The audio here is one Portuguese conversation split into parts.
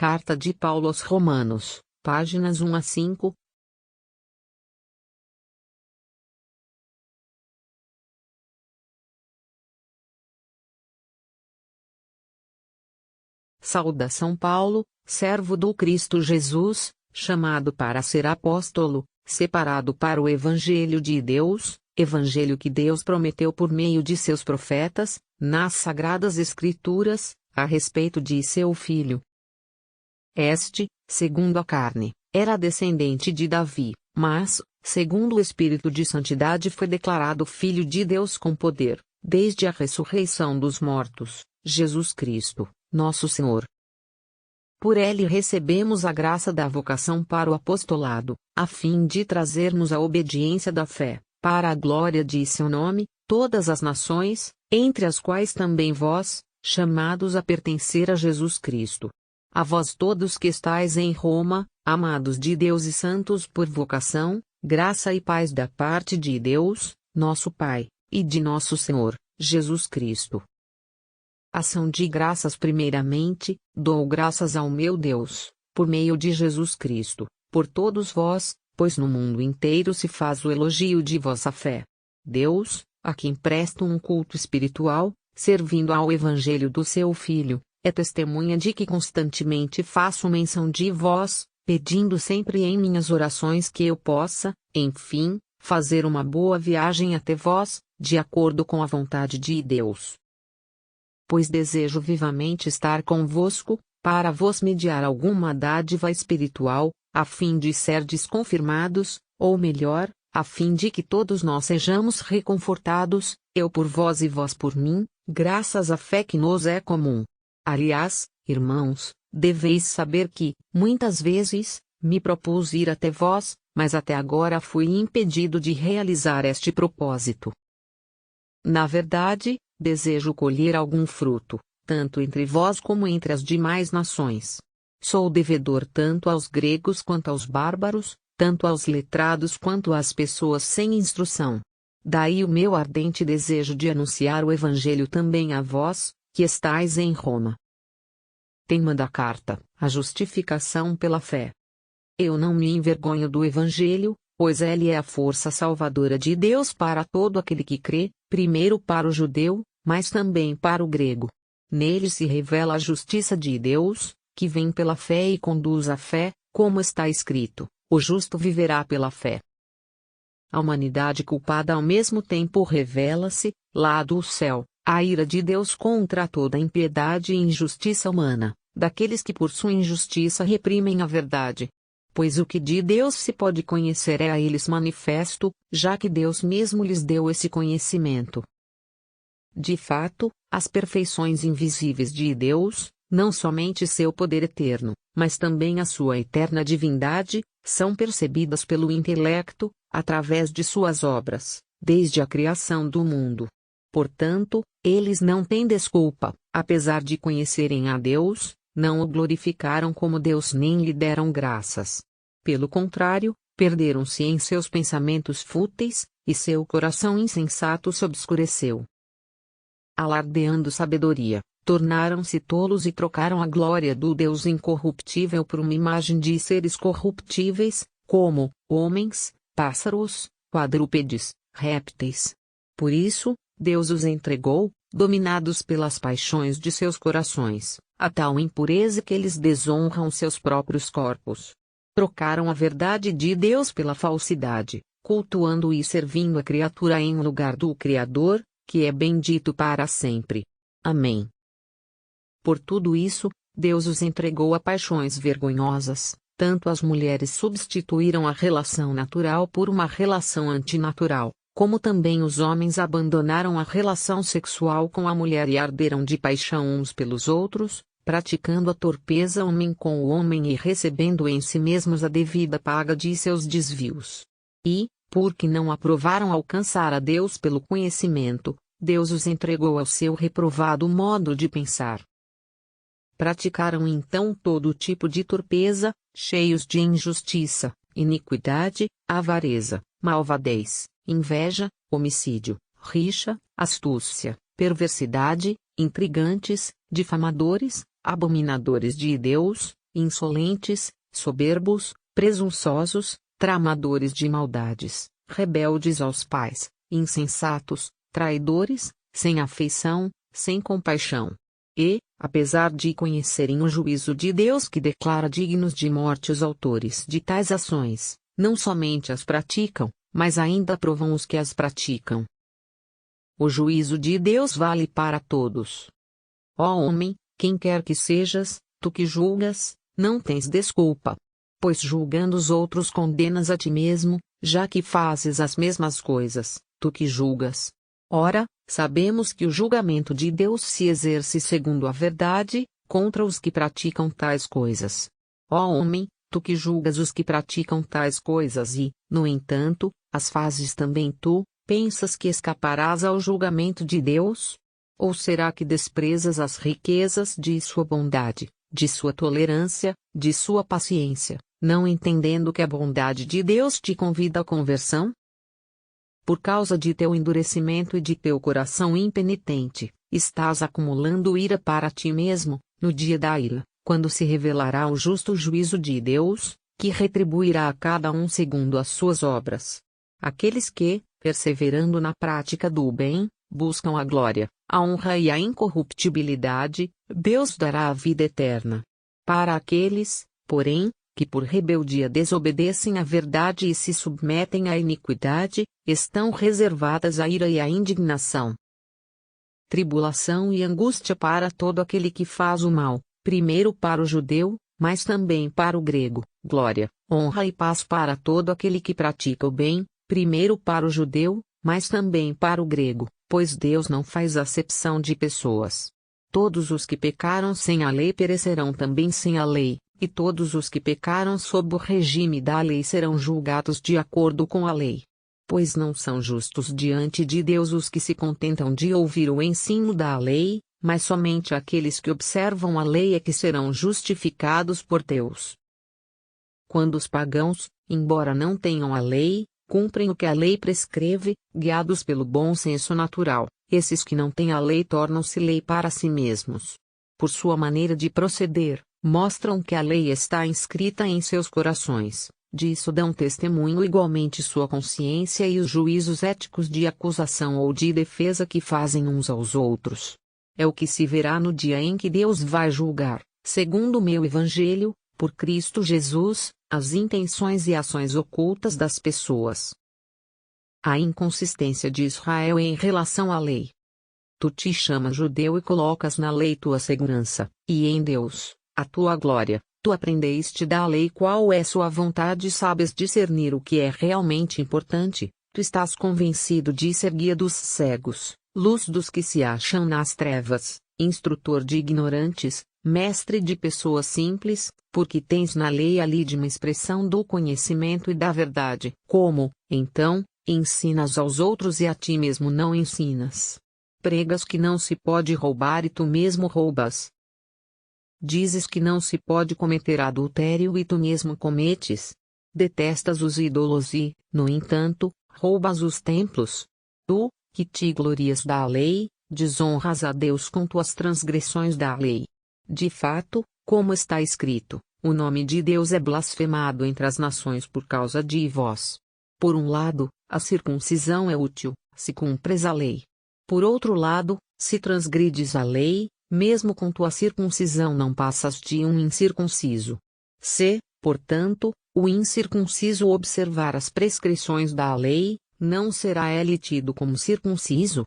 Carta de Paulo aos Romanos, páginas 1 a 5. Saudação Paulo, servo do Cristo Jesus, chamado para ser apóstolo, separado para o Evangelho de Deus, Evangelho que Deus prometeu por meio de seus profetas, nas Sagradas Escrituras, a respeito de seu Filho. Este, segundo a carne, era descendente de Davi, mas, segundo o Espírito de Santidade foi declarado Filho de Deus com poder, desde a ressurreição dos mortos, Jesus Cristo, nosso Senhor. Por ele recebemos a graça da vocação para o apostolado, a fim de trazermos a obediência da fé, para a glória de seu nome, todas as nações, entre as quais também vós, chamados a pertencer a Jesus Cristo. A vós todos que estáis em Roma, amados de Deus e santos por vocação, graça e paz da parte de Deus, nosso Pai, e de nosso Senhor, Jesus Cristo. Ação de graças. Primeiramente, dou graças ao meu Deus, por meio de Jesus Cristo, por todos vós, pois no mundo inteiro se faz o elogio de vossa fé. Deus, a quem presto um culto espiritual, servindo ao Evangelho do seu Filho, é testemunha de que constantemente faço menção de vós, pedindo sempre em minhas orações que eu possa, enfim, fazer uma boa viagem até vós, de acordo com a vontade de Deus. Pois desejo vivamente estar convosco, para vos mediar alguma dádiva espiritual, a fim de serdes confirmados, ou melhor, a fim de que todos nós sejamos reconfortados, eu por vós e vós por mim, graças à fé que nos é comum. Aliás, irmãos, deveis saber que, muitas vezes, me propus ir até vós, mas até agora fui impedido de realizar este propósito. Na verdade, desejo colher algum fruto, tanto entre vós como entre as demais nações. Sou devedor tanto aos gregos quanto aos bárbaros, tanto aos letrados quanto às pessoas sem instrução. Daí o meu ardente desejo de anunciar o Evangelho também a vós, que estáis em Roma. Tema da carta: a justificação pela fé. Eu não me envergonho do Evangelho, pois ele é a força salvadora de Deus para todo aquele que crê, primeiro para o judeu, mas também para o grego. Nele se revela a justiça de Deus, que vem pela fé e conduz à fé, como está escrito: o justo viverá pela fé. A humanidade culpada ao mesmo tempo revela-se, lá do céu, a ira de Deus contra toda a impiedade e injustiça humana, daqueles que por sua injustiça reprimem a verdade. Pois o que de Deus se pode conhecer é a eles manifesto, já que Deus mesmo lhes deu esse conhecimento. De fato, as perfeições invisíveis de Deus, não somente seu poder eterno, mas também a sua eterna divindade, são percebidas pelo intelecto, através de suas obras, desde a criação do mundo. Portanto, eles não têm desculpa, apesar de conhecerem a Deus, não o glorificaram como Deus nem lhe deram graças. Pelo contrário, perderam-se em seus pensamentos fúteis, e seu coração insensato se obscureceu. Alardeando sabedoria, tornaram-se tolos e trocaram a glória do Deus incorruptível por uma imagem de seres corruptíveis, como homens, pássaros, quadrúpedes, répteis. Por isso, Deus os entregou, dominados pelas paixões de seus corações, a tal impureza que eles desonram seus próprios corpos. Trocaram a verdade de Deus pela falsidade, cultuando e servindo a criatura em lugar do Criador, que é bendito para sempre. Amém. Por tudo isso, Deus os entregou a paixões vergonhosas, tanto as mulheres substituíram a relação natural por uma relação antinatural, como também os homens abandonaram a relação sexual com a mulher e arderam de paixão uns pelos outros, praticando a torpeza homem com o homem e recebendo em si mesmos a devida paga de seus desvios. E, porque não aprovaram alcançar a Deus pelo conhecimento, Deus os entregou ao seu reprovado modo de pensar. Praticaram então todo tipo de torpeza, cheios de injustiça, iniquidade, avareza, malvadez, inveja, homicídio, rixa, astúcia, perversidade, intrigantes, difamadores, abominadores de Deus, insolentes, soberbos, presunçosos, tramadores de maldades, rebeldes aos pais, insensatos, traidores, sem afeição, sem compaixão. E, apesar de conhecerem o juízo de Deus que declara dignos de morte os autores de tais ações, não somente as praticam, mas ainda aprovam os que as praticam. O juízo de Deus vale para todos. Ó homem, quem quer que sejas, tu que julgas, não tens desculpa. Pois julgando os outros condenas a ti mesmo, já que fazes as mesmas coisas, tu que julgas. Ora, sabemos que o julgamento de Deus se exerce segundo a verdade, contra os que praticam tais coisas. Ó homem, tu que julgas os que praticam tais coisas e, no entanto, as fazes também tu, pensas que escaparás ao julgamento de Deus? Ou será que desprezas as riquezas de sua bondade, de sua tolerância, de sua paciência, não entendendo que a bondade de Deus te convida à conversão? Por causa de teu endurecimento e de teu coração impenitente, estás acumulando ira para ti mesmo, no dia da ira, quando se revelará o justo juízo de Deus, que retribuirá a cada um segundo as suas obras. Aqueles que, perseverando na prática do bem, buscam a glória, a honra e a incorruptibilidade, Deus dará a vida eterna. Para aqueles, porém, que por rebeldia desobedecem à verdade e se submetem à iniquidade, estão reservadas a ira e a indignação. Tribulação e angústia para todo aquele que faz o mal, primeiro para o judeu, mas também para o grego, glória, honra e paz para todo aquele que pratica o bem, primeiro para o judeu, mas também para o grego, pois Deus não faz acepção de pessoas. Todos os que pecaram sem a lei perecerão também sem a lei, e todos os que pecaram sob o regime da lei serão julgados de acordo com a lei. Pois não são justos diante de Deus os que se contentam de ouvir o ensino da lei, mas somente aqueles que observam a lei é que serão justificados por Deus. Quando os pagãos, embora não tenham a lei, cumprem o que a lei prescreve, guiados pelo bom senso natural, esses que não têm a lei tornam-se lei para si mesmos. Por sua maneira de proceder, mostram que a lei está inscrita em seus corações, disso dão testemunho igualmente sua consciência e os juízos éticos de acusação ou de defesa que fazem uns aos outros. É o que se verá no dia em que Deus vai julgar, segundo o meu Evangelho, por Cristo Jesus, as intenções e ações ocultas das pessoas. A inconsistência de Israel em relação à lei. Tu te chamas judeu e colocas na lei tua segurança, e em Deus, a tua glória. Tu aprendeste da lei qual é sua vontade e sabes discernir o que é realmente importante. Tu estás convencido de ser guia dos cegos, luz dos que se acham nas trevas, instrutor de ignorantes, mestre de pessoas simples, porque tens na lei a lídima expressão do conhecimento e da verdade. Como, então, ensinas aos outros e a ti mesmo não ensinas? Pregas que não se pode roubar e tu mesmo roubas. Dizes que não se pode cometer adultério e tu mesmo cometes. Detestas os ídolos e, no entanto, roubas os templos. Tu, que te glorias da lei, desonras a Deus com tuas transgressões da lei. De fato, como está escrito, o nome de Deus é blasfemado entre as nações por causa de vós. Por um lado, a circuncisão é útil, se cumpres a lei. Por outro lado, se transgrides a lei, mesmo com tua circuncisão não passas de um incircunciso. Se, portanto, o incircunciso observar as prescrições da lei, não será ele tido como circunciso?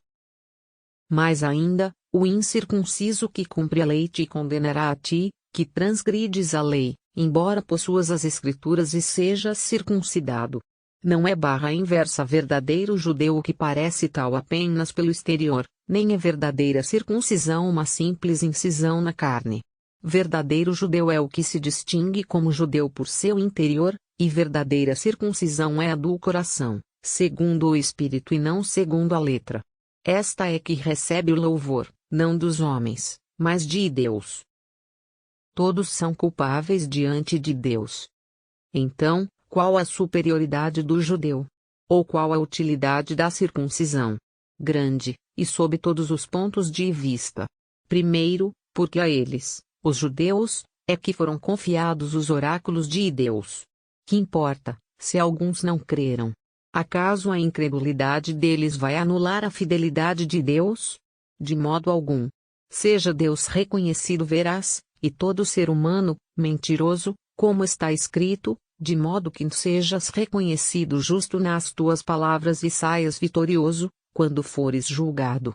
Mais ainda, o incircunciso que cumpre a lei te condenará a ti, que transgrides a lei, embora possuas as Escrituras e sejas circuncidado. Não é barra inversa verdadeiro judeu o que parece tal apenas pelo exterior, nem é verdadeira circuncisão uma simples incisão na carne. Verdadeiro judeu é o que se distingue como judeu por seu interior, e verdadeira circuncisão é a do coração, segundo o Espírito e não segundo a letra. Esta é que recebe o louvor, não dos homens, mas de Deus. Todos são culpáveis diante de Deus. Então, qual a superioridade do judeu? Ou qual a utilidade da circuncisão? Grande, e sob todos os pontos de vista. Primeiro, porque a eles, os judeus, é que foram confiados os oráculos de Deus. Que importa, se alguns não creram? Acaso a incredulidade deles vai anular a fidelidade de Deus? De modo algum. Seja Deus reconhecido veraz, e todo ser humano, mentiroso, como está escrito, de modo que sejas reconhecido justo nas tuas palavras e saias vitorioso, quando fores julgado.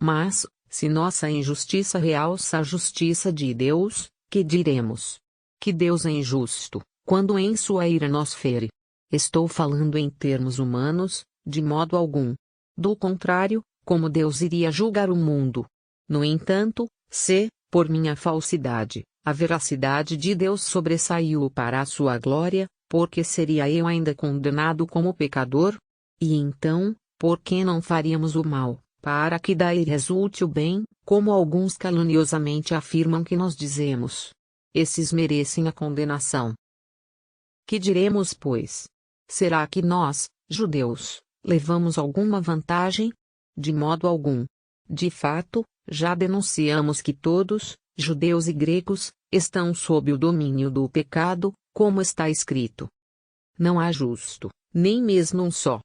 Mas, se nossa injustiça realça a justiça de Deus, que diremos? Que Deus é injusto, quando em sua ira nos fere. Estou falando em termos humanos, de modo algum. Do contrário, como Deus iria julgar o mundo? No entanto, se, por minha falsidade, a veracidade de Deus sobressaiu para a sua glória, porque seria eu ainda condenado como pecador? E então, por que não faríamos o mal, para que daí resulte o bem, como alguns caluniosamente afirmam que nós dizemos? Esses merecem a condenação. Que diremos, pois? Será que nós, judeus, levamos alguma vantagem? De modo algum. De fato, já denunciamos que todos, judeus e gregos, estão sob o domínio do pecado, como está escrito. Não há justo, nem mesmo um só.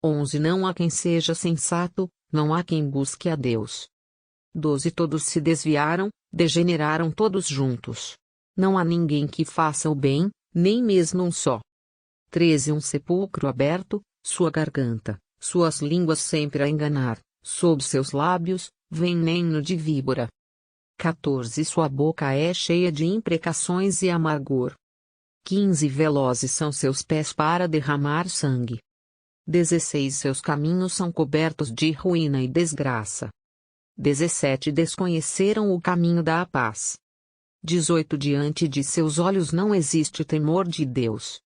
11 Não há quem seja sensato, não há quem busque a Deus. 12 Todos se desviaram, degeneraram todos juntos. Não há ninguém que faça o bem, nem mesmo um só. 13 Um sepulcro aberto, sua garganta, suas línguas sempre a enganar, sob seus lábios, veneno de víbora. 14 Sua boca é cheia de imprecações e amargor. 15 Velozes são seus pés para derramar sangue. 16 Seus caminhos são cobertos de ruína e desgraça. 17 Desconheceram o caminho da paz. 18 Diante de seus olhos não existe temor de Deus.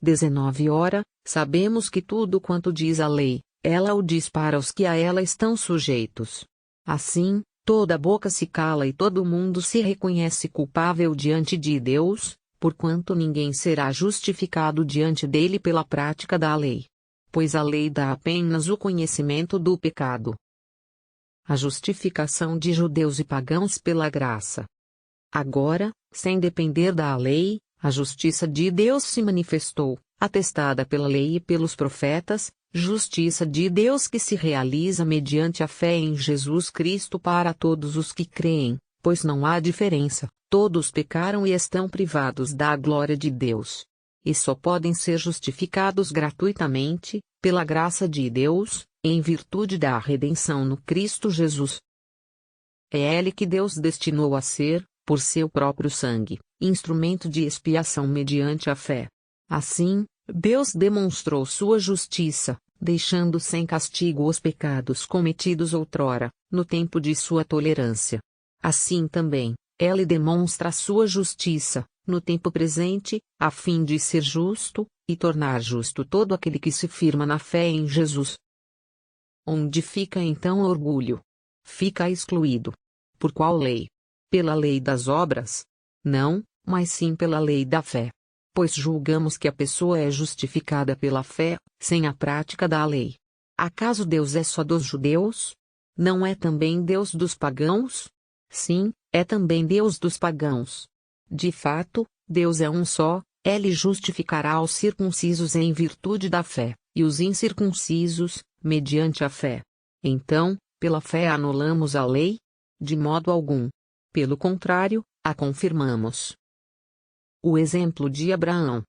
19 Ora, sabemos que tudo quanto diz a lei, ela o diz para os que a ela estão sujeitos. Assim, toda boca se cala e todo mundo se reconhece culpável diante de Deus, porquanto ninguém será justificado diante dele pela prática da lei. Pois a lei dá apenas o conhecimento do pecado. A justificação de judeus e pagãos pela graça. Agora, sem depender da lei, a justiça de Deus se manifestou, atestada pela lei e pelos profetas, justiça de Deus que se realiza mediante a fé em Jesus Cristo para todos os que creem, pois não há diferença, todos pecaram e estão privados da glória de Deus. E só podem ser justificados gratuitamente, pela graça de Deus, em virtude da redenção no Cristo Jesus. É Ele que Deus destinou a ser, por seu próprio sangue, instrumento de expiação mediante a fé. Assim, Deus demonstrou sua justiça, deixando sem castigo os pecados cometidos outrora, no tempo de sua tolerância. Assim também, Ele demonstra sua justiça, no tempo presente, a fim de ser justo, e tornar justo todo aquele que se firma na fé em Jesus. Onde fica então o orgulho? Fica excluído. Por qual lei? Pela lei das obras? Não, mas sim pela lei da fé. Pois julgamos que a pessoa é justificada pela fé, sem a prática da lei. Acaso Deus é só dos judeus? Não é também Deus dos pagãos? Sim, é também Deus dos pagãos. De fato, Deus é um só, Ele justificará os circuncisos em virtude da fé, e os incircuncisos, mediante a fé. Então, pela fé anulamos a lei? De modo algum. Pelo contrário, a confirmamos. O exemplo de Abraão.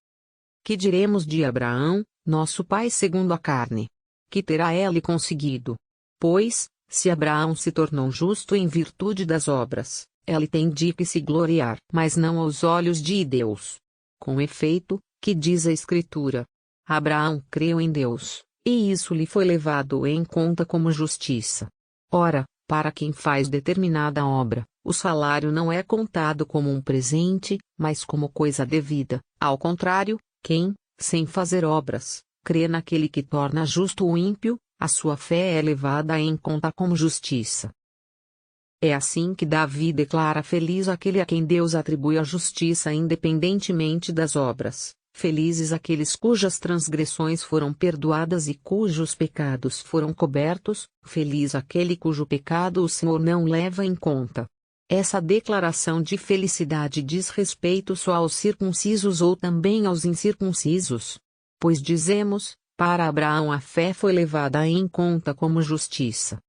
Que diremos de Abraão, nosso pai segundo a carne? Que terá ele conseguido? Pois, se Abraão se tornou justo em virtude das obras, ele tem de que se gloriar, mas não aos olhos de Deus. Com efeito, que diz a Escritura? Abraão creu em Deus, e isso lhe foi levado em conta como justiça. Ora, para quem faz determinada obra, o salário não é contado como um presente, mas como coisa devida. Ao contrário, quem, sem fazer obras, crê naquele que torna justo o ímpio, a sua fé é levada em conta como justiça. É assim que Davi declara feliz aquele a quem Deus atribui a justiça independentemente das obras, felizes aqueles cujas transgressões foram perdoadas e cujos pecados foram cobertos, feliz aquele cujo pecado o Senhor não leva em conta. Essa declaração de felicidade diz respeito só aos circuncisos ou também aos incircuncisos? Pois dizemos, para Abraão a fé foi levada em conta como justiça.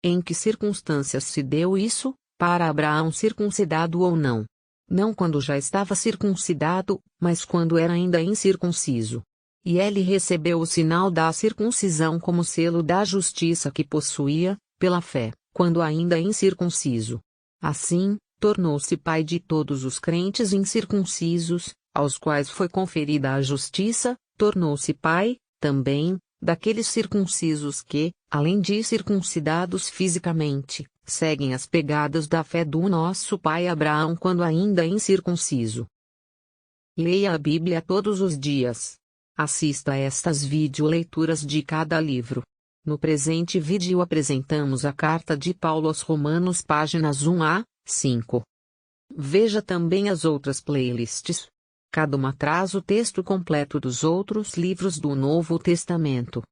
Em que circunstâncias se deu isso, para Abraão circuncidado ou não? Não quando já estava circuncidado, mas quando era ainda incircunciso. E ele recebeu o sinal da circuncisão como selo da justiça que possuía, pela fé, quando ainda incircunciso. Assim, tornou-se pai de todos os crentes incircuncisos, aos quais foi conferida a justiça, tornou-se pai, também, daqueles circuncisos que, além de circuncidados fisicamente, seguem as pegadas da fé do nosso pai Abraão quando ainda incircunciso. Leia a Bíblia todos os dias. Assista a estas videoleituras de cada livro. No presente vídeo apresentamos a carta de Paulo aos Romanos, páginas 1 a 5. Veja também as outras playlists. Cada uma traz o texto completo dos outros livros do Novo Testamento.